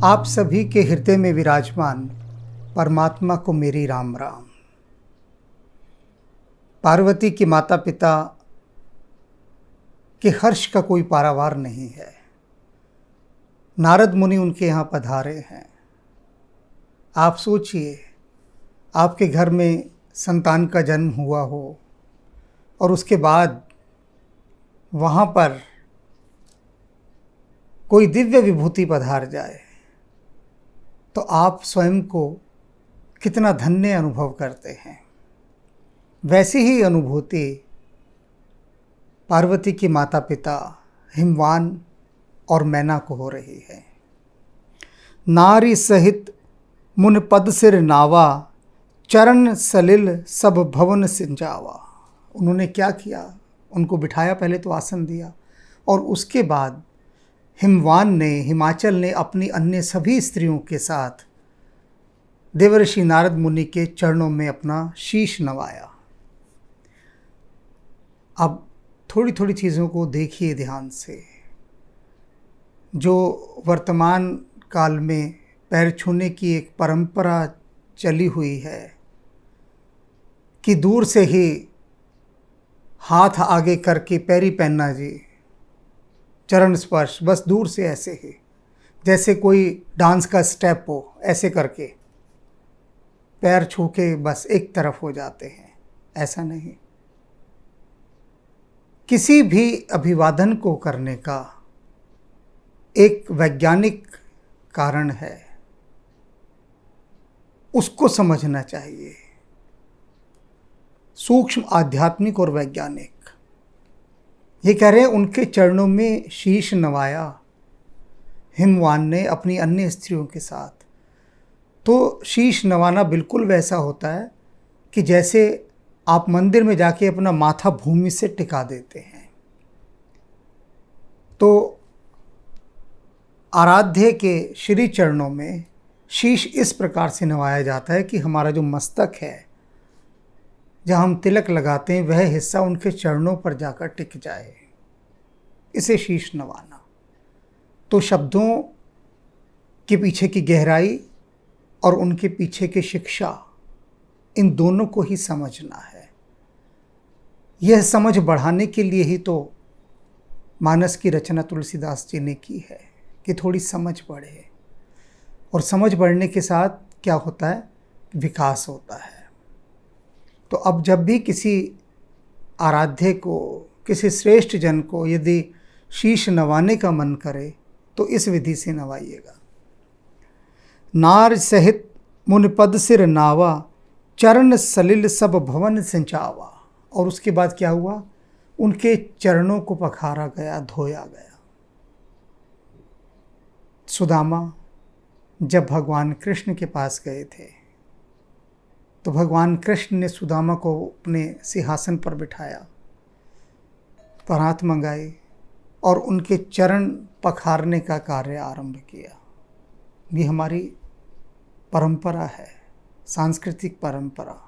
आप सभी के हृदय में विराजमान परमात्मा को मेरी राम राम। पार्वती के माता पिता के हर्ष का कोई पारावार नहीं है। नारद मुनि उनके यहाँ पधारे हैं। आप सोचिए, आपके घर में संतान का जन्म हुआ हो और उसके बाद वहाँ पर कोई दिव्य विभूति पधार जाए तो आप स्वयं को कितना धन्य अनुभव करते हैं। वैसी ही अनुभूति पार्वती के माता पिता हिमवान और मैना को हो रही है। नारी सहित मुन पद सिर नावा, चरण सलिल सब भवन सिंचावा। उन्होंने क्या किया? उनको बिठाया, पहले तो आसन दिया और उसके बाद हिमवान ने, हिमाचल ने अपनी अन्य सभी स्त्रियों के साथ देवर्षि नारद मुनि के चरणों में अपना शीश नवाया। अब थोड़ी थोड़ी चीज़ों को देखिए ध्यान से। जो वर्तमान काल में पैर छूने की एक परंपरा चली हुई है कि दूर से ही हाथ आगे करके पैरी पहनना जी, चरण स्पर्श, बस दूर से ऐसे ही, जैसे कोई डांस का स्टेप हो, ऐसे करके पैर छू के बस एक तरफ हो जाते हैं। ऐसा नहीं। किसी भी अभिवादन को करने का एक वैज्ञानिक कारण है, उसको समझना चाहिए। सूक्ष्म, आध्यात्मिक और वैज्ञानिक। ये कह रहे हैं उनके चरणों में शीश नवाया हिमवान ने अपनी अन्य स्त्रियों के साथ। तो शीश नवाना बिल्कुल वैसा होता है कि जैसे आप मंदिर में जाके अपना माथा भूमि से टिका देते हैं। तो आराध्य के श्री चरणों में शीश इस प्रकार से नवाया जाता है कि हमारा जो मस्तक है, जहाँ हम तिलक लगाते हैं, वह हिस्सा उनके चरणों पर जाकर टिक जाए। इसे शीश नवाना। तो शब्दों के पीछे की गहराई और उनके पीछे की शिक्षा, इन दोनों को ही समझना है। यह समझ बढ़ाने के लिए ही तो मानस की रचना तुलसीदास जी ने की है कि थोड़ी समझ बढ़े। और समझ बढ़ने के साथ क्या होता है? विकास होता है। तो अब जब भी किसी आराध्य को, किसी श्रेष्ठ जन को यदि शीश नवाने का मन करे तो इस विधि से नवाइएगा। नार सहित मुन पद सिर नावा, चरण सलिल सब भवन सिंचावा। और उसके बाद क्या हुआ? उनके चरणों को पखारा गया, धोया गया। सुदामा जब भगवान कृष्ण के पास गए थे तो भगवान कृष्ण ने सुदामा को अपने सिंहासन पर बिठाया, परात मंगाई और उनके चरण पखारने का कार्य आरंभ किया। ये हमारी परंपरा है, सांस्कृतिक परंपरा,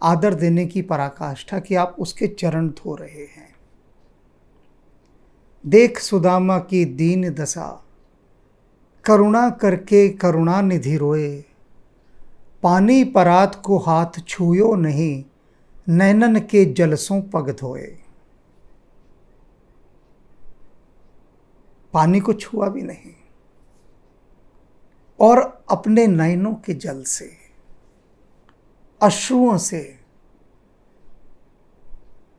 आदर देने की पराकाष्ठा कि आप उसके चरण धो रहे हैं। देख सुदामा की दीन दशा, करुणा करके करुणा निधि रोए। पानी परात को हाथ छूयो नहीं, नैनन के जलसों पग धोए। पानी को छुआ भी नहीं और अपने नैनों के जल से, अश्रुओं से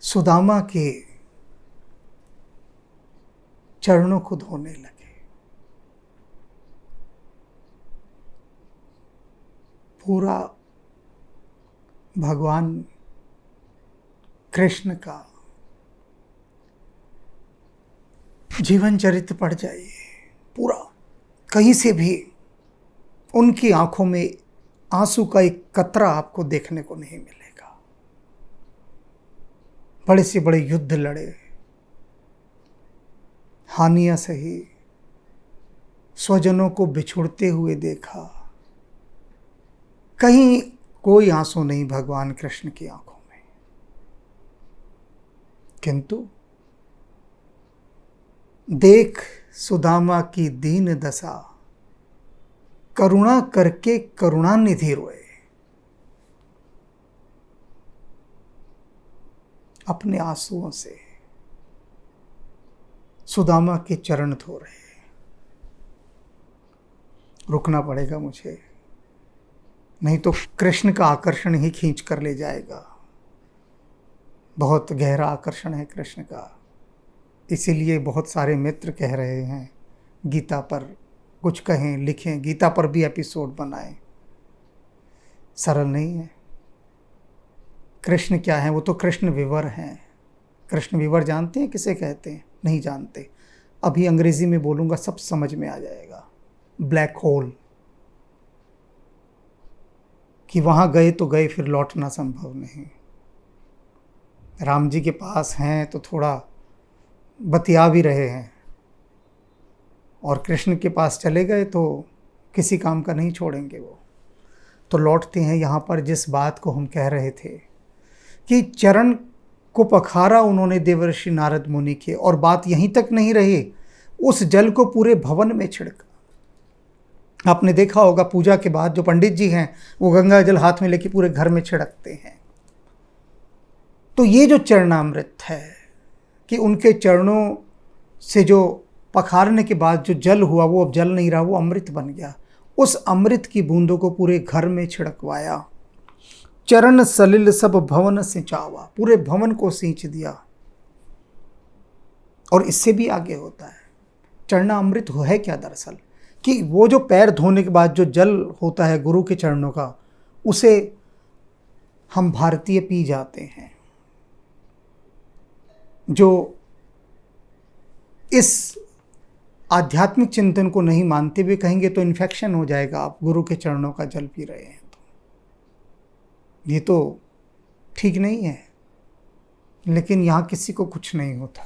सुदामा के चरणों को धोने लगे। पूरा भगवान कृष्ण का जीवन चरित्र पढ़ जाइए पूरा, कहीं से भी उनकी आंखों में आंसू का एक कतरा आपको देखने को नहीं मिलेगा। बड़े से बड़े युद्ध लड़े, हानियां सही, स्वजनों को बिछुड़ते हुए देखा, कहीं कोई आंसू नहीं भगवान कृष्ण की आंखों में। किंतु देख सुदामा की दीन दशा, करुणा करके करुणानिधि रोए, अपने आंसुओं से सुदामा के चरण धो रहे। रुकना पड़ेगा मुझे, नहीं तो कृष्ण का आकर्षण ही खींच कर ले जाएगा। बहुत गहरा आकर्षण है कृष्ण का, इसीलिए बहुत सारे मित्र कह रहे हैं गीता पर कुछ कहें, लिखें, गीता पर भी एपिसोड बनाएं। सरल नहीं है। कृष्ण क्या है? वो तो कृष्ण विवर हैं। कृष्ण विवर जानते हैं किसे कहते हैं? नहीं जानते। अभी अंग्रेजी में बोलूँगा, सब समझ में आ जाएगा। ब्लैक होल, कि वहाँ गए तो गए, फिर लौटना संभव नहीं। राम जी के पास हैं तो थोड़ा बतिया भी रहे हैं, और कृष्ण के पास चले गए तो किसी काम का नहीं छोड़ेंगे वो। तो लौटते हैं यहाँ पर जिस बात को हम कह रहे थे कि चरण को पखारा उन्होंने देवर्षि नारद मुनि के, और बात यहीं तक नहीं रही, उस जल को पूरे भवन में छिड़का। आपने देखा होगा पूजा के बाद जो पंडित जी हैं वो गंगा जल हाथ में लेके पूरे घर में छिड़कते हैं। तो ये जो चरणामृत है कि उनके चरणों से जो पखारने के बाद जो जल हुआ वो अब जल नहीं रहा, वो अमृत बन गया। उस अमृत की बूंदों को पूरे घर में छिड़कवाया। चरण सलिल सब भवन सिंचावा, पूरे भवन को सींच दिया। और इससे भी आगे होता है। चरणामृत है क्या दरअसल? कि वो जो पैर धोने के बाद जो जल होता है गुरु के चरणों का, उसे हम भारतीय पी जाते हैं। जो इस आध्यात्मिक चिंतन को नहीं मानते हुए कहेंगे तो इन्फेक्शन हो जाएगा, आप गुरु के चरणों का जल पी रहे हैं तो ये तो ठीक नहीं है। लेकिन यहाँ किसी को कुछ नहीं होता,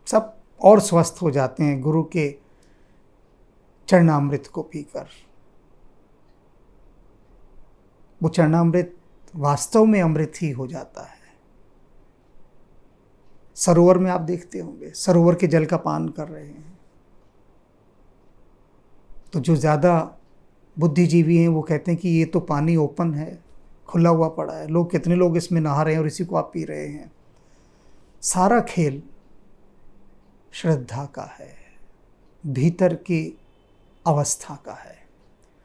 सब और स्वस्थ हो जाते हैं गुरु के चरणामृत को पीकर। वो चरणामृत वास्तव में अमृत ही हो जाता है। सरोवर में आप देखते होंगे, सरोवर के जल का पान कर रहे हैं तो जो ज़्यादा बुद्धिजीवी हैं वो कहते हैं कि ये तो पानी ओपन है, खुला हुआ पड़ा है, लोग कितने लोग इसमें नहा रहे हैं और इसी को आप पी रहे हैं। सारा खेल श्रद्धा का है, भीतर की अवस्था का है।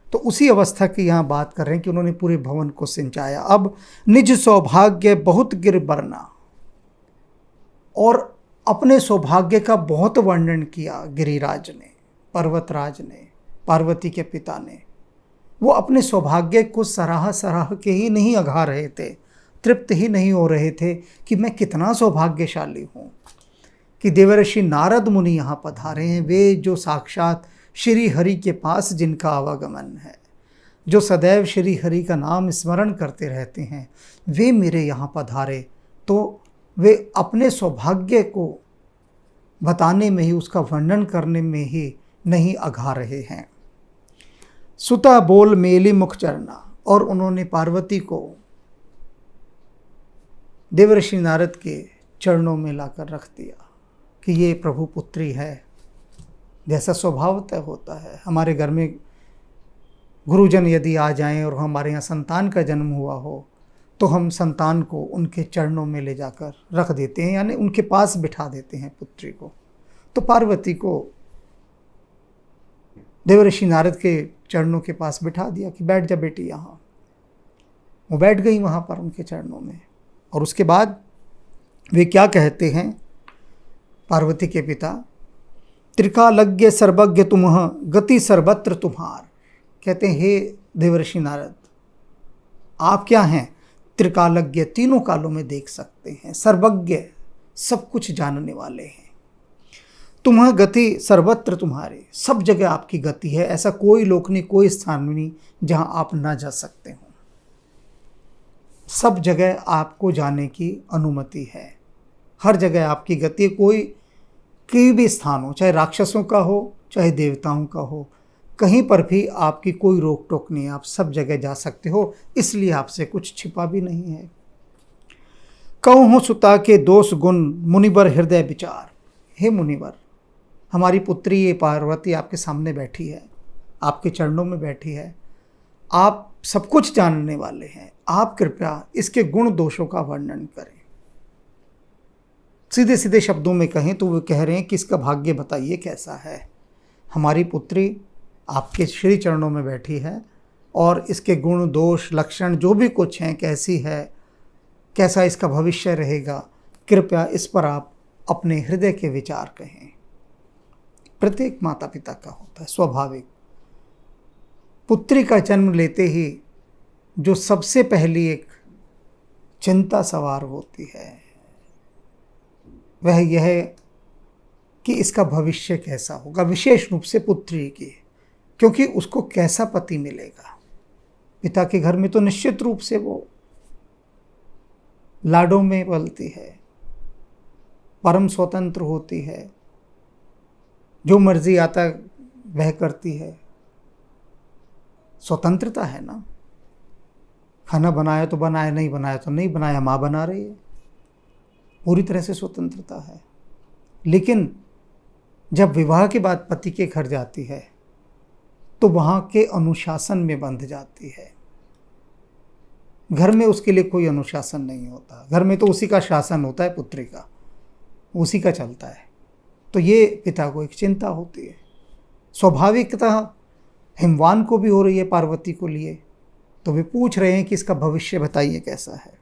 तो उसी अवस्था की यहाँ बात कर रहे हैं कि उन्होंने पूरे भवन को सिंचाया। अब निज सौभाग्य बहुत गिर बरना, और अपने सौभाग्य का बहुत वर्णन किया गिरिराज ने, पर्वतराज ने, पार्वती के पिता ने। वो अपने सौभाग्य को सराह सराह के ही नहीं अघा रहे थे, तृप्त ही नहीं हो रहे थे कि मैं कितना सौभाग्यशाली हूँ कि देवर्षि नारद मुनि यहाँ पधारे हैं। वे जो साक्षात श्री हरि के पास जिनका आवागमन है, जो सदैव श्री हरि का नाम स्मरण करते रहते हैं, वे मेरे यहाँ पधारे। तो वे अपने सौभाग्य को बताने में ही, उसका वर्णन करने में ही नहीं अघा रहे हैं। सुता बोल मेली मुख चरना, और उन्होंने पार्वती को देवर्षि नारद के चरणों में लाकर रख दिया कि ये प्रभु पुत्री है। जैसा स्वभावतः होता है, हमारे घर में गुरुजन यदि आ जाएं और हमारे यहाँ संतान का जन्म हुआ हो तो हम संतान को उनके चरणों में ले जाकर रख देते हैं, यानी उनके पास बिठा देते हैं पुत्री को। तो पार्वती को देवर्षि नारद के चरणों के पास बिठा दिया कि बैठ जा बेटी यहाँ। वो बैठ गई वहाँ पर उनके चरणों में। और उसके बाद वे क्या कहते हैं पार्वती के पिता, त्रिकालज्ञ सर्वज्ञ तुम्ह गति सर्वत्र तुम्हार। कहते हैं हे देवर्षि नारद, आप क्या हैं? त्रिकालज्ञ, तीनों कालों में देख सकते हैं, सर्वज्ञ, सब कुछ जानने वाले हैं। तुम्ह गति सर्वत्र तुम्हारे, सब जगह आपकी गति है, ऐसा कोई लोक नहीं, कोई स्थान नहीं जहां आप ना जा सकते हो। सब जगह आपको जाने की अनुमति है, हर जगह आपकी गति है। कोई भी स्थान हो, चाहे राक्षसों का हो चाहे देवताओं का हो, कहीं पर भी आपकी कोई रोक टोक नहीं है, आप सब जगह जा सकते हो, इसलिए आपसे कुछ छिपा भी नहीं है। कहूँ सुता के दोष गुण मुनिवर हृदय विचार। हे मुनिवर, हमारी पुत्री ये पार्वती आपके सामने बैठी है, आपके चरणों में बैठी है, आप सब कुछ जानने वाले हैं, आप कृपया इसके गुण दोषों का वर्णन करें। सीधे सीधे शब्दों में कहें तो वो कह रहे हैं कि इसका भाग्य बताइए कैसा है। हमारी पुत्री आपके श्री चरणों में बैठी है और इसके गुण दोष लक्षण जो भी कुछ हैं, कैसी है, कैसा इसका भविष्य रहेगा, कृपया इस पर आप अपने हृदय के विचार कहें। प्रत्येक माता पिता का होता है स्वाभाविक, पुत्री का जन्म लेते ही जो सबसे पहली एक चिंता सवार होती है वह यह है कि इसका भविष्य कैसा होगा, विशेष रूप से पुत्री की, क्योंकि उसको कैसा पति मिलेगा। पिता के घर में तो निश्चित रूप से वो लाडों में पलती है, परम स्वतंत्र होती है, जो मर्जी आता वह करती है। स्वतंत्रता है ना, खाना बनाया तो बनाया, नहीं बनाया तो नहीं बनाया, माँ बना रही है, पूरी तरह से स्वतंत्रता है। लेकिन जब विवाह के बाद पति के घर जाती है तो वहाँ के अनुशासन में बंध जाती है। घर में उसके लिए कोई अनुशासन नहीं होता, घर में तो उसी का शासन होता है, पुत्री का, उसी का चलता है। तो ये पिता को एक चिंता होती है। स्वाभाविकतः हिमवान को भी हो रही है पार्वती को लिए, तो वे पूछ रहे हैं कि इसका भविष्य बताइए कैसा है।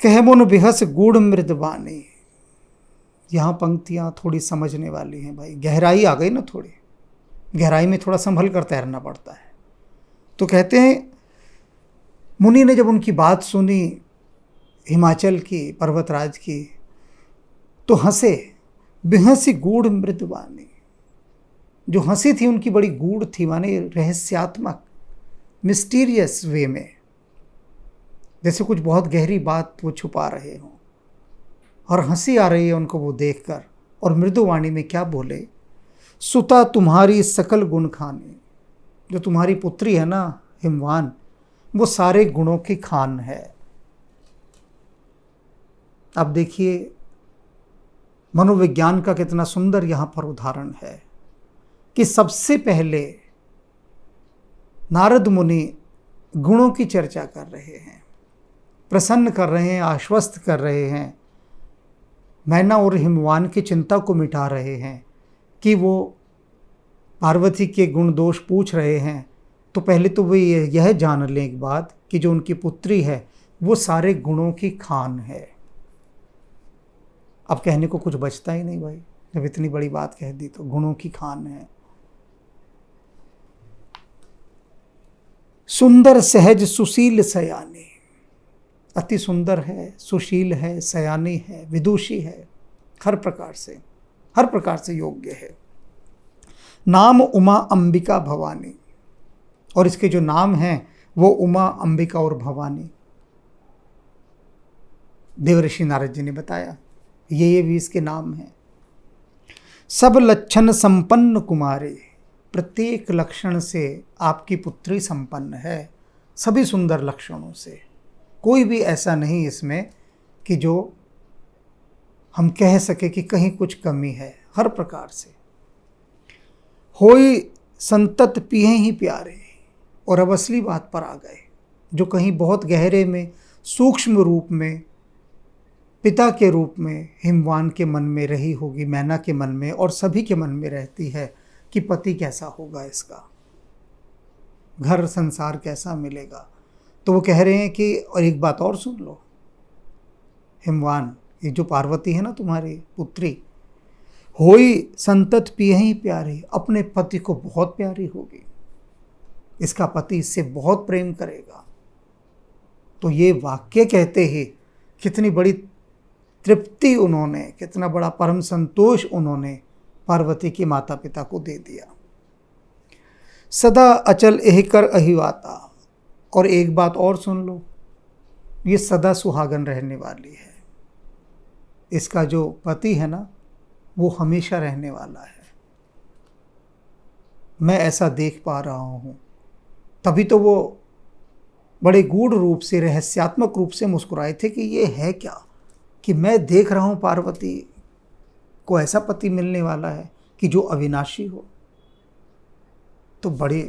कहमुन बिहस गूढ़ मृदवानी, यहाँ पंक्तियाँ थोड़ी समझने वाली हैं भाई, गहराई आ गई ना, थोड़ी गहराई में थोड़ा संभल कर तैरना पड़ता है। तो कहते हैं मुनि ने जब उनकी बात सुनी हिमाचल की, पर्वतराज की, तो हंसे। बिहसी गूढ़ मृदवानी, जो हंसी थी उनकी बड़ी गूढ़ थी, माने रहस्यात्मक, मिस्टीरियस वे में, जैसे कुछ बहुत गहरी बात वो छुपा रहे हों, और हंसी आ रही है उनको वो देखकर। और मृदुवाणी में क्या बोले, सुता तुम्हारी सकल गुण खाने, जो तुम्हारी पुत्री है ना हिमवान, वो सारे गुणों की खान है। अब देखिए मनोविज्ञान का कितना सुंदर यहाँ पर उदाहरण है कि सबसे पहले नारद मुनि गुणों की चर्चा कर रहे हैं, प्रसन्न कर रहे हैं, आश्वस्त कर रहे हैं, मैना और हिमवान की चिंता को मिटा रहे हैं कि वो पार्वती के गुण दोष पूछ रहे हैं। तो पहले तो वे यह जान लें एक बात कि जो उनकी पुत्री है वो सारे गुणों की खान है। अब कहने को कुछ बचता ही नहीं भाई, जब इतनी बड़ी बात कह दी तो गुणों की खान है। सुंदर सहज सुशील सयानी, अति सुंदर है, सुशील है, सयानी है, विदुषी है, हर प्रकार से योग्य है। नाम उमा अंबिका भवानी, और इसके जो नाम हैं वो उमा, अंबिका और भवानी देवऋषि नारद जी ने बताया, ये भी इसके नाम हैं। सब लक्षण संपन्न कुमारी, प्रत्येक लक्षण से आपकी पुत्री संपन्न है, सभी सुंदर लक्षणों से, कोई भी ऐसा नहीं इसमें कि जो हम कह सके कि कहीं कुछ कमी है, हर प्रकार से। होई संतत पिए ही प्यारे, और अब असली बात पर आ गए, जो कहीं बहुत गहरे में सूक्ष्म रूप में पिता के रूप में हिमवान के मन में रही होगी, मैना के मन में और सभी के मन में रहती है कि पति कैसा होगा, इसका घर संसार कैसा मिलेगा। तो वो कह रहे हैं कि और एक बात और सुन लो हिमवान, ये जो पार्वती है ना तुम्हारी पुत्री, होई संतत पिए ही प्यारी, अपने पति को बहुत प्यारी होगी, इसका पति इससे बहुत प्रेम करेगा। तो ये वाक्य कहते ही कितनी बड़ी तृप्ति उन्होंने, कितना बड़ा परम संतोष उन्होंने पार्वती के माता पिता को दे दिया। सदा अचल एह कर अहिवाता, और एक बात और सुन लो, ये सदा सुहागन रहने वाली है, इसका जो पति है ना वो हमेशा रहने वाला है। मैं ऐसा देख पा रहा हूँ, तभी तो वो बड़े गूढ़ रूप से, रहस्यात्मक रूप से मुस्कुराए थे कि ये है क्या कि मैं देख रहा हूँ पार्वती को ऐसा पति मिलने वाला है कि जो अविनाशी हो। तो बड़ी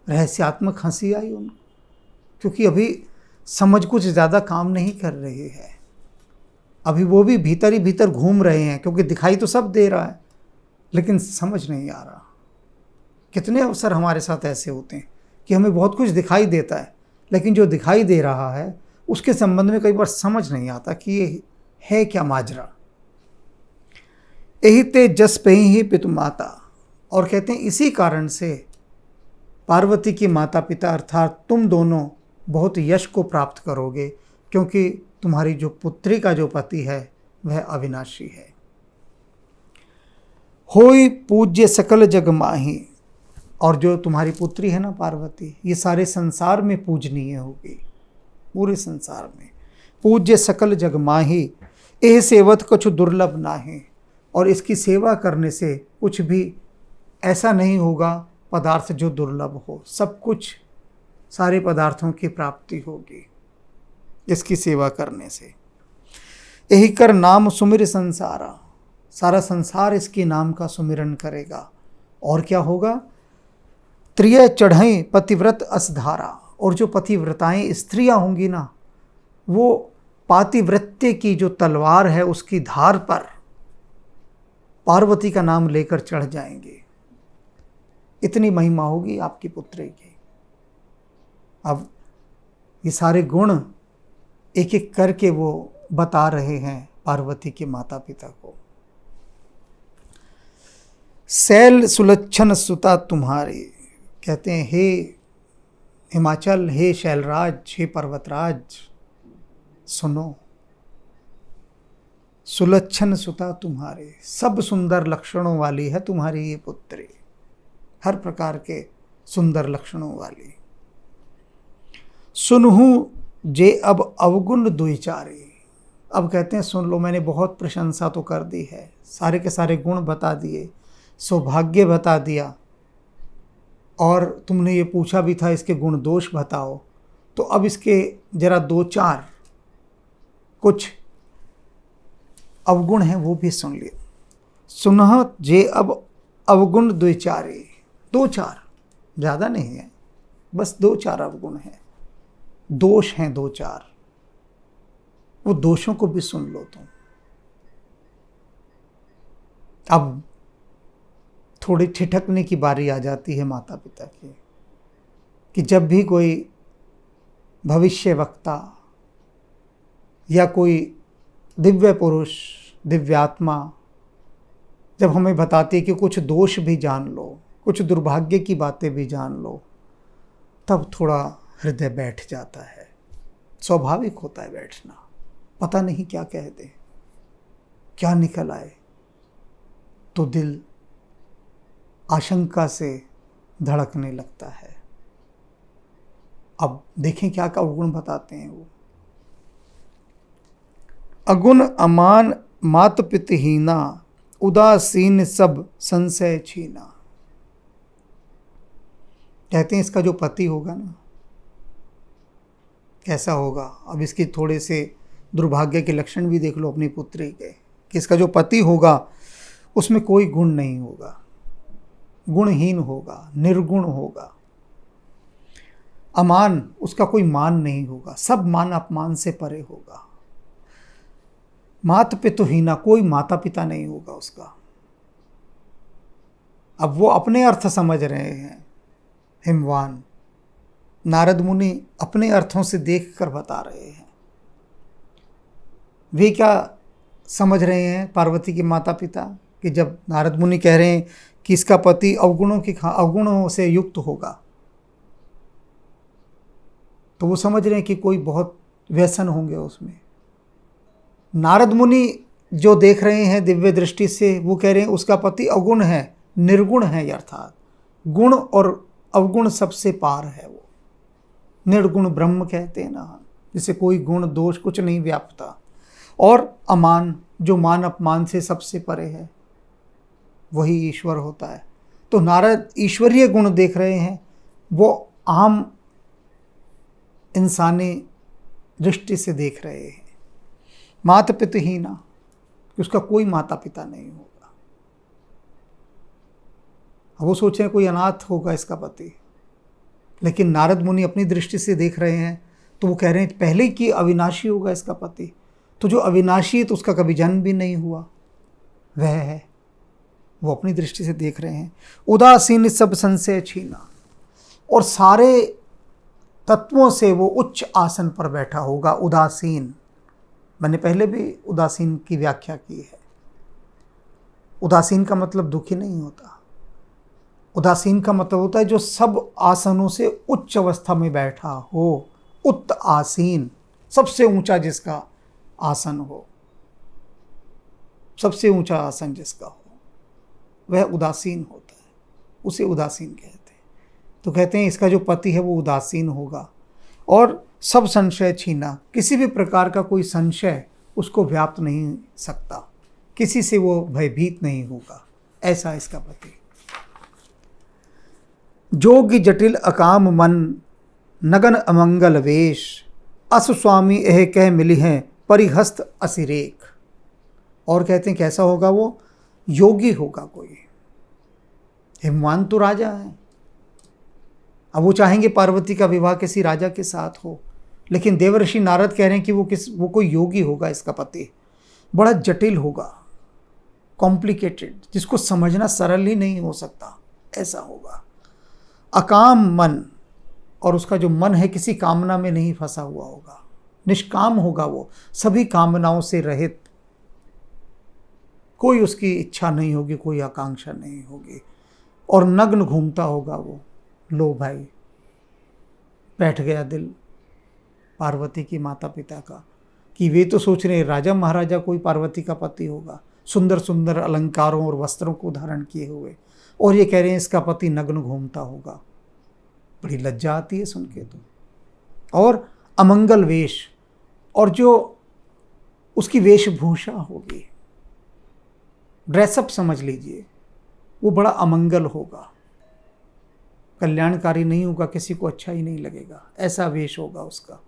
रहस्यात्मक हंसी आई उनको, क्योंकि अभी समझ कुछ ज़्यादा काम नहीं कर रही है। अभी वो भी भीतर ही भीतर घूम रहे हैं, क्योंकि दिखाई तो सब दे रहा है लेकिन समझ नहीं आ रहा। कितने अवसर हमारे साथ ऐसे होते हैं कि हमें बहुत कुछ दिखाई देता है, लेकिन जो दिखाई दे रहा है उसके संबंध में कई बार समझ नहीं आता कि ये है क्या माजरा। यही ते जस पे ही पितु माता, और कहते हैं इसी कारण से पार्वती की माता पिता अर्थात तुम दोनों बहुत यश को प्राप्त करोगे, क्योंकि तुम्हारी जो पुत्री का जो पति है वह अविनाशी है। होई पूज्य सकल जग माही, और जो तुम्हारी पुत्री है ना पार्वती, ये सारे संसार में पूजनीय होगी, पूरे संसार में। पूज्य सकल जग माही, एह सेवत कछु दुर्लभ नाहि, और इसकी सेवा करने से कुछ भी ऐसा नहीं होगा पदार्थ जो दुर्लभ हो, सब कुछ सारे पदार्थों की प्राप्ति होगी इसकी सेवा करने से। यही कर नाम सुमिर संसारा, सारा संसार इसके नाम का सुमिरन करेगा। और क्या होगा? त्रिय चढ़ई पतिव्रत असधारा, और जो पतिव्रताएं स्त्रियां होंगी ना, वो पातिव्रत्य की जो तलवार है उसकी धार पर पार्वती का नाम लेकर चढ़ जाएंगे। इतनी महिमा होगी आपकी पुत्री की। अब ये सारे गुण एक एक करके वो बता रहे हैं पार्वती के माता पिता को। शैल सुलक्षण सुता तुम्हारी, कहते हैं हे हिमाचल, हे शैलराज, हे पर्वतराज, सुनो, सुलक्षण सुता तुम्हारे, सब सुंदर लक्षणों वाली है तुम्हारी ये पुत्री, हर प्रकार के सुंदर लक्षणों वाली। सुनहु जे अब अवगुण दुईचारे, अब कहते हैं सुन लो, मैंने बहुत प्रशंसा तो कर दी है, सारे के सारे गुण बता दिए, सौभाग्य बता दिया, और तुमने ये पूछा भी था इसके गुण दोष बताओ, तो अब इसके जरा दो चार कुछ अवगुण हैं वो भी सुन लिए। सुनह जे अब अवगुण द्विचारे, दो चार, ज़्यादा नहीं है, बस दो चार अवगुण हैं, दोष हैं दो चार, वो दोषों को भी सुन लो तुम। अब थोड़ी ठिठकने की बारी आ जाती है माता पिता की, कि जब भी कोई भविष्य वक्ता या कोई दिव्य पुरुष, दिव्यात्मा जब हमें बताती है कि कुछ दोष भी जान लो, कुछ दुर्भाग्य की बातें भी जान लो, तब थोड़ा हृदय बैठ जाता है। स्वाभाविक होता है बैठना, पता नहीं क्या कह दे, क्या निकल आए, तो दिल आशंका से धड़कने लगता है। अब देखें क्या क्या अवगुण बताते हैं वो। अगुण अमान मात पितहीना, उदासीन सब संशय छीना, कहते हैं इसका जो पति होगा ना, कैसा होगा। अब इसके थोड़े से दुर्भाग्य के लक्षण भी देख लो अपनी पुत्री के, कि इसका जो पति होगा उसमें कोई गुण नहीं होगा, गुणहीन होगा, निर्गुण होगा। अमान, उसका कोई मान नहीं होगा, सब मान अपमान से परे होगा। मात पितुहीना, कोई माता पिता नहीं होगा उसका। अब वो अपने अर्थ समझ रहे हैं हिमवान, नारद मुनि अपने अर्थों से देखकर बता रहे हैं। वे क्या समझ रहे हैं पार्वती के माता पिता, कि जब नारद मुनि कह रहे हैं कि इसका पति अवगुणों से युक्त होगा, तो वो समझ रहे हैं कि कोई बहुत व्यसन होंगे उसमें। नारद मुनि जो देख रहे हैं दिव्य दृष्टि से, वो कह रहे हैं उसका पति अवगुण है, निर्गुण है, अर्थात गुण और अवगुण सबसे पार है। वो निर्गुण ब्रह्म कहते हैं ना, जिसे कोई गुण दोष कुछ नहीं व्यापता। और अमान, जो मान अपमान से सबसे परे है, वही ईश्वर होता है। तो नारद ईश्वरीय गुण देख रहे हैं, वो आम इंसानी दृष्टि से देख रहे हैं। माता पितहीना, कि उसका कोई माता पिता नहीं होगा। अब वो सोच रहे हैं कोई अनाथ होगा इसका पति, लेकिन नारद मुनि अपनी दृष्टि से देख रहे हैं तो वो कह रहे हैं पहले कि अविनाशी होगा इसका पति। तो जो अविनाशी है तो उसका कभी जन्म भी नहीं हुआ, वह है। वो अपनी दृष्टि से देख रहे हैं। उदासीन सब संशय छीना, और सारे तत्वों से वो उच्च आसन पर बैठा होगा। उदासीन, मैंने पहले भी उदासीन की व्याख्या की है। उदासीन का मतलब दुखी नहीं होता। उदासीन का मतलब होता है जो सब आसनों से उच्च अवस्था में बैठा हो। उत आसीन, सबसे ऊंचा जिसका आसन हो, सबसे ऊंचा आसन जिसका हो, वह उदासीन होता है, उसे उदासीन कहते हैं। तो कहते हैं इसका जो पति है वो उदासीन होगा। और सब संशय छीना, किसी भी प्रकार का कोई संशय उसको व्याप्त नहीं सकता, किसी से वो भयभीत नहीं होगा, ऐसा इसका पति। जोगी जटिल अकाम मन, नगन अमंगल वेश, अस स्वामी एह कह मिली हैं परिहस्त असिरेक। और कहते हैं कैसा होगा वो? योगी होगा कोई। हिमवान तो राजा है, अब वो चाहेंगे पार्वती का विवाह किसी राजा के साथ हो, लेकिन देवर्षि नारद कह रहे हैं कि वो कोई योगी होगा इसका पति। बड़ा जटिल होगा, कॉम्प्लिकेटेड, जिसको समझना सरल ही नहीं हो सकता, ऐसा होगा। अकाम मन, और उसका जो मन है किसी कामना में नहीं फंसा हुआ होगा, निष्काम होगा वो, सभी कामनाओं से रहित, कोई उसकी इच्छा नहीं होगी, कोई आकांक्षा नहीं होगी। और नग्न घूमता होगा वो। लो भाई, बैठ गया दिल पार्वती की माता पिता का कि वे तो सोच रहे हैं राजा महाराजा कोई पार्वती का पति होगा, सुंदर सुंदर अलंकारों और वस्त्रों को धारण किए हुए, और ये कह रहे हैं इसका पति नग्न घूमता होगा। बड़ी लज्जा आती है सुन के तो। और अमंगल वेश, और जो उसकी वेशभूषा होगी, ड्रेसअप समझ लीजिए, वो बड़ा अमंगल होगा, कल्याणकारी नहीं होगा, किसी को अच्छा ही नहीं लगेगा, ऐसा वेश होगा उसका,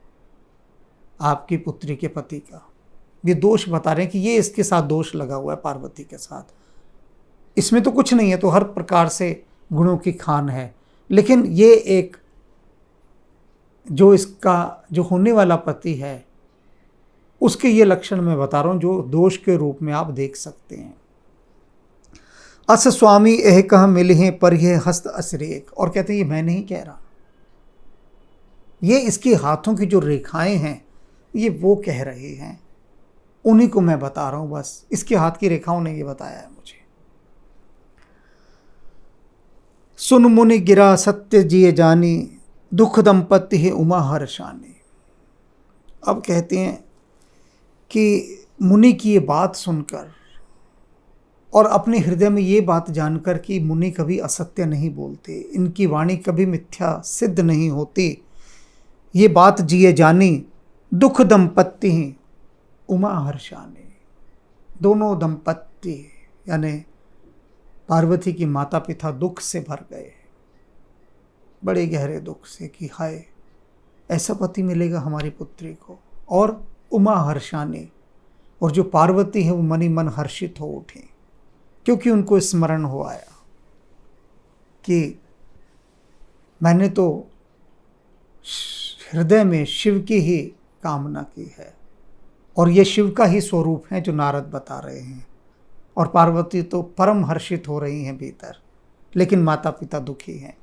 आपकी पुत्री के पति का। ये दोष बता रहे हैं कि ये इसके साथ दोष लगा हुआ है पार्वती के साथ। इसमें तो कुछ नहीं है, तो हर प्रकार से गुणों की खान है, लेकिन ये एक जो इसका जो होने वाला पति है उसके ये लक्षण मैं बता रहा हूं जो दोष के रूप में आप देख सकते हैं। अस स्वामी एह कह मिले हैं पर यह हस्त असरेक, और कहते हैं ये मैं नहीं कह रहा, ये इसके हाथों की जो रेखाएं हैं ये वो कह रहे हैं, उन्हीं को मैं बता रहा हूं, बस इसके हाथ की रेखाओं ने ये बताया है मुझे। सुन मुनि गिरा सत्य जिए जानी, दुख दंपत्ति है उमा हर्षानी। अब कहते हैं कि मुनि की ये बात सुनकर और अपने हृदय में ये बात जानकर कि मुनि कभी असत्य नहीं बोलते, इनकी वाणी कभी मिथ्या सिद्ध नहीं होती, ये बात जिए जानी, दुख दंपत्ति हैं उमा हर्षानी। दोनों दंपत्ति यानी पार्वती की माता पिता दुख से भर गए, बड़े गहरे दुख से कि हाय ऐसा पति मिलेगा हमारी पुत्री को। और उमा हर्षानी, और जो पार्वती है वो मनी मन हर्षित हो उठी, क्योंकि उनको स्मरण हो आया कि मैंने तो हृदय में शिव की ही कामना की है, और ये शिव का ही स्वरूप है जो नारद बता रहे हैं। और पार्वती तो परम हर्षित हो रही हैं भीतर, लेकिन माता पिता दुखी हैं।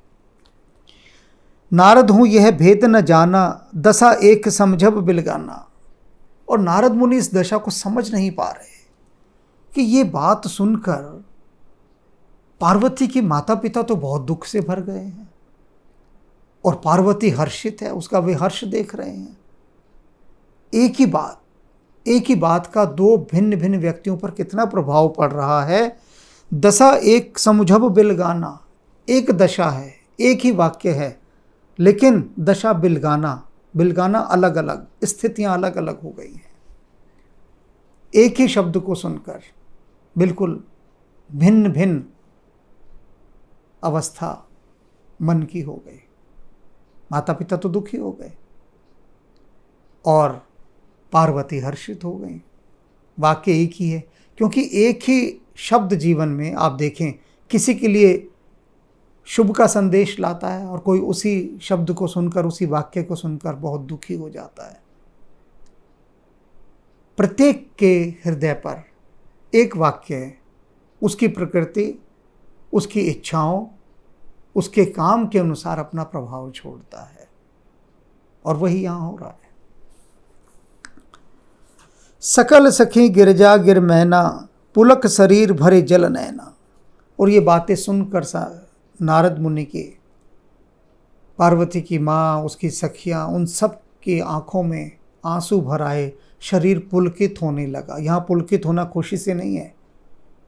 नारद हूँ यह भेद न जाना, दशा एक समझब बिलगाना। और नारद मुनि इस दशा को समझ नहीं पा रहे कि ये बात सुनकर पार्वती की माता पिता तो बहुत दुख से भर गए हैं, और पार्वती हर्षित है, उसका वे हर्ष देख रहे हैं। एक ही बात का दो भिन्न भिन्न व्यक्तियों पर कितना प्रभाव पड़ रहा है। दशा एक समझब बिलगाना, एक दशा है, एक ही वाक्य है, लेकिन दशा बिलगाना अलग अलग, स्थितियां अलग अलग हो गई हैं। एक ही शब्द को सुनकर बिल्कुल भिन्न भिन्न अवस्था मन की हो गई। माता पिता तो दुखी हो गए और पार्वती हर्षित हो गई। वाक्य एक ही है, क्योंकि एक ही शब्द जीवन में आप देखें, किसी के लिए शुभ का संदेश लाता है और कोई उसी शब्द को सुनकर, उसी वाक्य को सुनकर बहुत दुखी हो जाता है। प्रत्येक के हृदय पर एक वाक्य उसकी प्रकृति, उसकी इच्छाओं, उसके काम के अनुसार अपना प्रभाव छोड़ता है, और वही यहाँ हो रहा है। सकल सखी गिरजा गिर मैना, पुलक शरीर भरे जल नैना। और ये बातें सुनकर नारद मुनि की, पार्वती की माँ, उसकी सखियाँ, उन सब की आंखों में आंसू भर आए, शरीर पुलकित होने लगा। यहाँ पुलकित होना खुशी से नहीं है,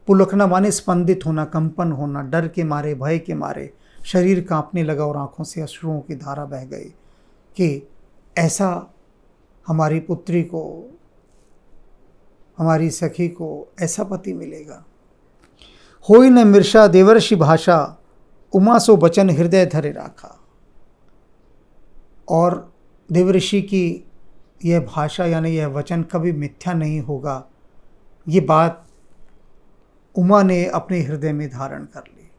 पुलकना माने स्पंदित होना, कंपन होना, डर के मारे, भय के मारे शरीर कांपने लगा और आंखों से अश्रुओं की धारा बह गई कि ऐसा हमारी पुत्री को, हमारी सखी को ऐसा पति मिलेगा। होई न मिर्षा देवर्षि भाषा, उमा सो बचन हृदय धरे राखा। और देवर्षि की यह भाषा यानी यह वचन कभी मिथ्या नहीं होगा, ये बात उमा ने अपने हृदय में धारण कर ली।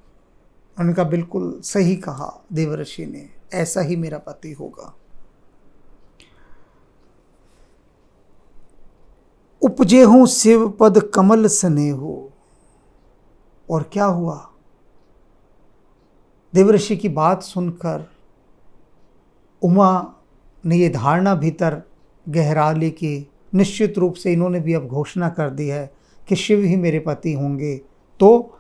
उनका बिल्कुल सही कहा देवर्षि ने, ऐसा ही मेरा पति होगा। उपजे हूँ शिव पद कमल स्नेहो। और क्या हुआ, देवर्षि की बात सुनकर उमा ने ये धारणा भीतर गहरा ली कि निश्चित रूप से इन्होंने भी अब घोषणा कर दी है कि शिव ही मेरे पति होंगे। तो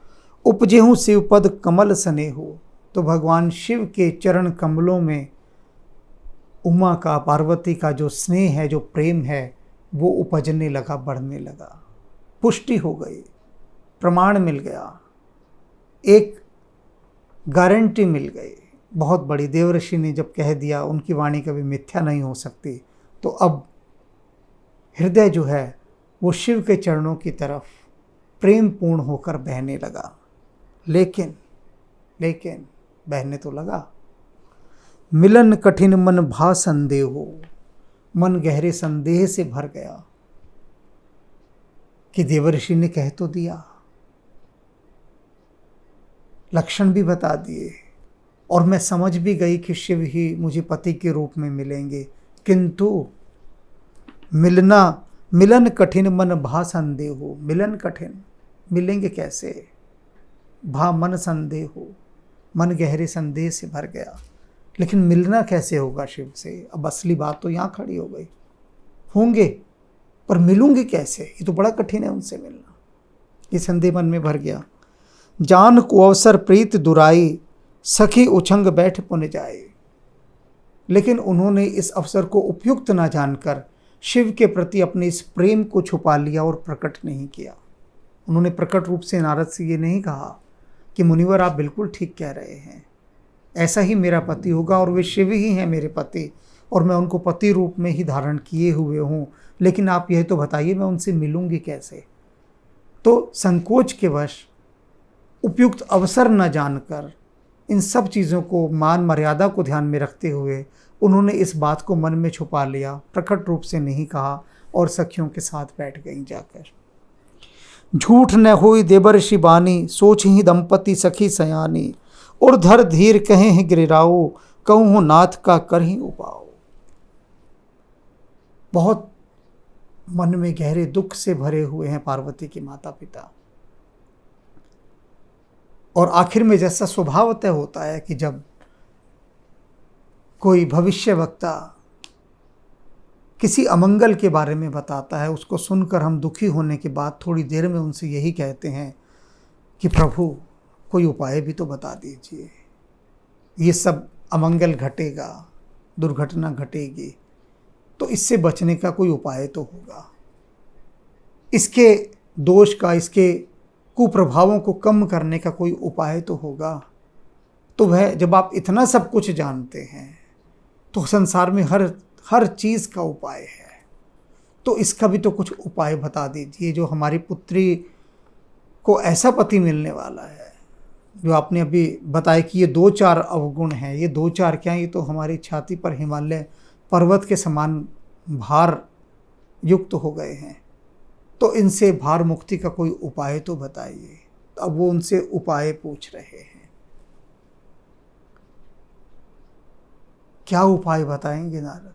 उपजे हूँ शिव पद कमल स्नेहो, तो भगवान शिव के चरण कमलों में उमा का, पार्वती का जो स्नेह है, जो प्रेम है, वो उपजने लगा, बढ़ने लगा। पुष्टि हो गई, प्रमाण मिल गया, एक गारंटी मिल गई बहुत बड़ी। देवर्षि ने जब कह दिया, उनकी वाणी कभी मिथ्या नहीं हो सकती, तो अब हृदय जो है वो शिव के चरणों की तरफ प्रेम पूर्ण होकर बहने लगा। लेकिन बहने तो लगा। मिलन कठिन मन भा संदेहो, मन गहरे संदेह से भर गया कि देवर्षि ने कह तो दिया, लक्षण भी बता दिए, और मैं समझ भी गई कि शिव ही मुझे पति के रूप में मिलेंगे, किंतु मिलन कठिन मन भा संदेहो। मिलन कठिन, मिलेंगे कैसे? भा मन संदेहो, मन गहरे संदेह से भर गया। लेकिन मिलना कैसे होगा शिव से? अब असली बात तो यहाँ खड़ी हो गई। होंगे, पर मिलूंगे कैसे? ये तो बड़ा कठिन है उनसे मिलना। ये संदेह मन में भर गया। जान को अवसर प्रीत दुराई, सखी उछंग बैठ पुन जाए। लेकिन उन्होंने इस अवसर को उपयुक्त ना जानकर शिव के प्रति अपने इस प्रेम को छुपा लिया और प्रकट नहीं किया। उन्होंने प्रकट रूप से नारद से ये नहीं कहा कि मुनिवर आप बिल्कुल ठीक कह रहे हैं, ऐसा ही मेरा पति होगा और वे शिव ही हैं मेरे पति, और मैं उनको पति रूप में ही धारण किए हुए हूँ, लेकिन आप यह तो बताइए मैं उनसे मिलूंगी कैसे? तो संकोच के वश, उपयुक्त अवसर न जानकर, इन सब चीज़ों को, मान मर्यादा को ध्यान में रखते हुए उन्होंने इस बात को मन में छुपा लिया, प्रकट रूप से नहीं कहा और सखियों के साथ बैठ गई जाकर। झूठ न हुई देवर्षि बानी, सोच ही दंपति सखी सयानी। और धर धीर कहे हैं गिरिराओ, कहूँ नाथ का कर ही उपाओ। बहुत मन में गहरे दुख से भरे हुए हैं पार्वती के माता पिता। और आखिर में जैसा स्वभावतः होता है कि जब कोई भविष्यवक्ता किसी अमंगल के बारे में बताता है, उसको सुनकर हम दुखी होने के बाद थोड़ी देर में उनसे यही कहते हैं कि प्रभु कोई उपाय भी तो बता दीजिए, ये सब अमंगल घटेगा, दुर्घटना घटेगी, तो इससे बचने का कोई उपाय तो होगा, इसके दोष का, इसके कुप्रभावों को कम करने का कोई उपाय तो होगा। तो वह, जब आप इतना सब कुछ जानते हैं तो संसार में हर चीज़ का उपाय है, तो इसका भी तो कुछ उपाय बता दीजिए, जो हमारी पुत्री को ऐसा पति मिलने वाला है। जो आपने अभी बताया कि ये 2-4 अवगुण हैं, ये 2-4 क्या, ये तो हमारी छाती पर हिमालय पर्वत के समान भार युक्त हो गए हैं, तो इनसे भार मुक्ति का कोई उपाय तो बताइए। तो अब वो उनसे उपाय पूछ रहे हैं। क्या उपाय बताएंगे नारद,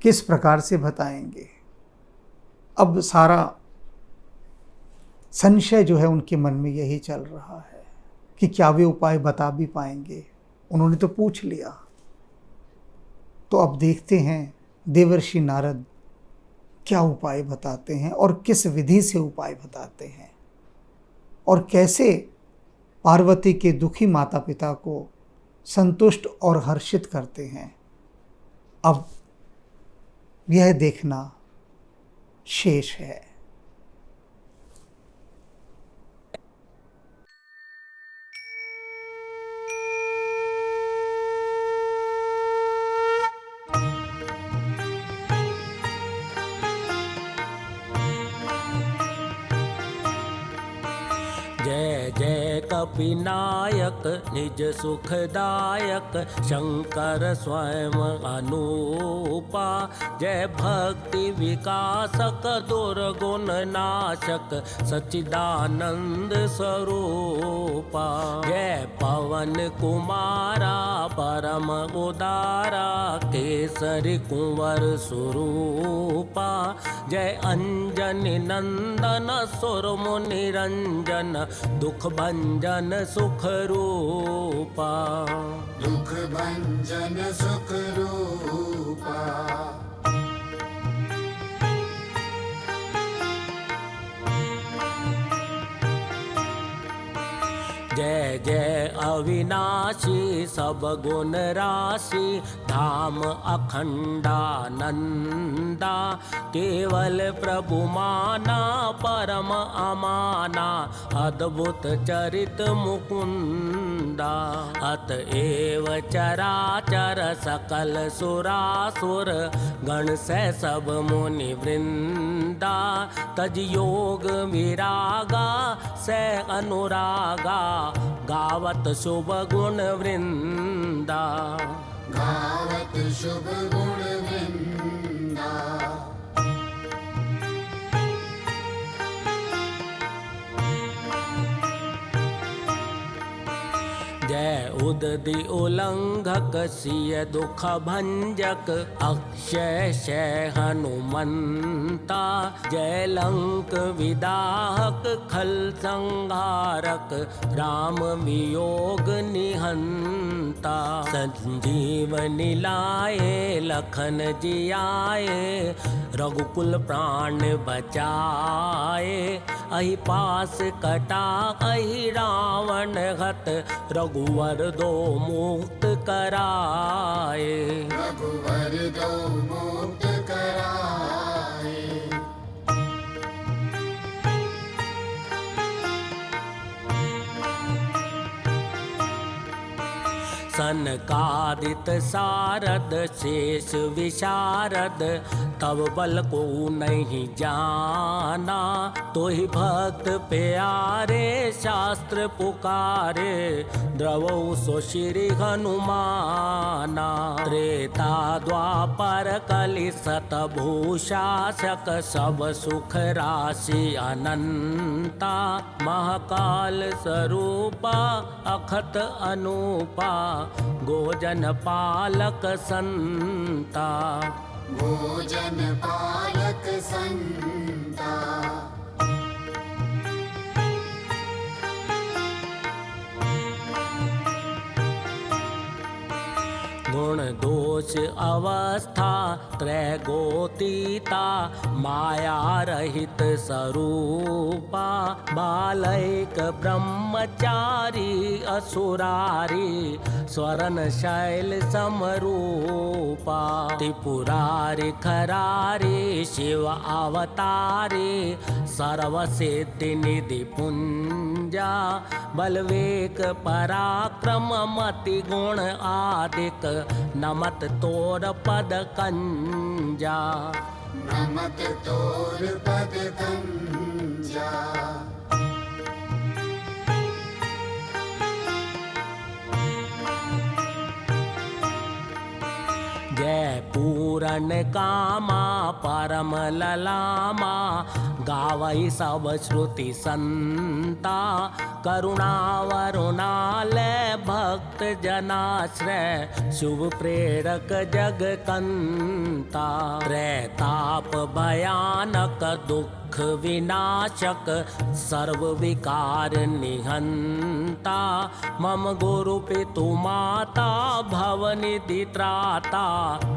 किस प्रकार से बताएंगे? अब सारा संशय जो है उनके मन में यही चल रहा है कि क्या वे उपाय बता भी पाएंगे। उन्होंने तो पूछ लिया, तो अब देखते हैं देवर्षि नारद क्या उपाय बताते हैं और किस विधि से उपाय बताते हैं और कैसे पार्वती के दुखी माता पिता को संतुष्ट और हर्षित करते हैं। अब यह देखना शेष है। जय जय कपिनायक निज सुखदायक शंकर स्वयं अनूपा। जय भक्ति विकासक दुर्गुण नाशक सच्चिदानंद स्वरूपा। जय पवन कुमारा परम उदारा केसरी कुंवर स्वरूपा। जय अंजनी नंदन सुर मुनि रंजन दुख भंजन सुख रूपा। दुख भंजन सुख रूपा। जय जय अविनाशी सब गुण राशि धाम अखंडानंदा। केवल प्रभु माना परम अमाना अद्भुत चरित मुकुंदा। अतएव चराचर सकल सुरासुर गण से सब मुनि वृंदा। तज योग विरागा से अनुरागा गावत शुभ गुण वृंदा। गावत शुभ गुण वृंदा। जय उदधि उल्लंघक सिय दुख भंजक अक्षय शय हनुमंता। जय लंक विदाहक खल संहारक राम वियोग निहंता। संजीवनी लाए लखन जियाए रघुकुल प्राण बचाए। अहि पास कटा अहि रावण हत रघुवर दो मुक्त कराए। रघुवर दो मुक्त कराए। सनकादित सारद शेष विशारद तब बल को नहीं जाना। तो ही भक्त प्यारे शास्त्र पुकारे द्रवौ सो श्री हनुमाना। त्रेता द्वापर कलि सतभूषाशक सब सुख राशि अनंता। महाकाल स्वरूपा अखत अनूपा गोजन पालक संता। भोजन पालक संता। गुण दोष अवस्था त्रैगोतीता माया रहित स्वरूपा। बालैक ब्रह्मचारी असुरारी स्वरण शैल समरूपा। त्रिपुरारि खरारी शिव अवतारी सर्वसिद्धि निधि पुंजा। बलवेक पराक्रम मति गुण आदिक नमत तोर पद कंजा। नमत तोर पद कंजा। जय पूरन कामा परम ललामा गावई सब श्रुति संता करुणा वरुणालय भक्त जनाश्रय शुभ प्रेरक जग कंता त्रैताप भयानक दुख विनाशक सर्व विकार निहंता मम गुरु पितु माता भवनिधि त्राता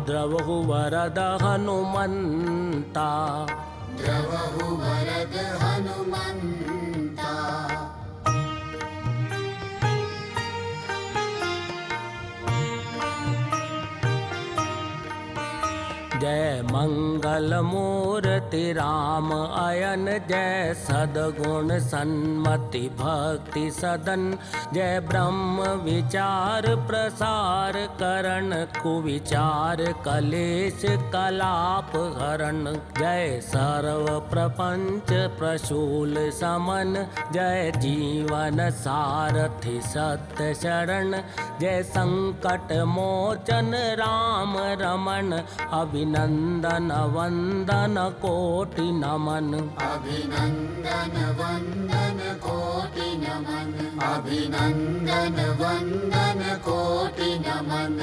द्रवहु वरद हनुमंता द्रवहु वरद हनुमंता। जय मंगल मूर्ति राम अयन जय सद्गुण सन्मति भक्ति सदन जय ब्रह्म विचार प्रसार करण कुविचार कलेश कलाप हरण जय सर्व प्रपंच प्रशूल समन जय जीवन सारथि सत्य शरण जय संकट मोचन राम रमण अभिनंदन वंदन कोटि नमन अभिनंदन वंदन कोटि नमन अभिनंदन वंदन कोटि नमन।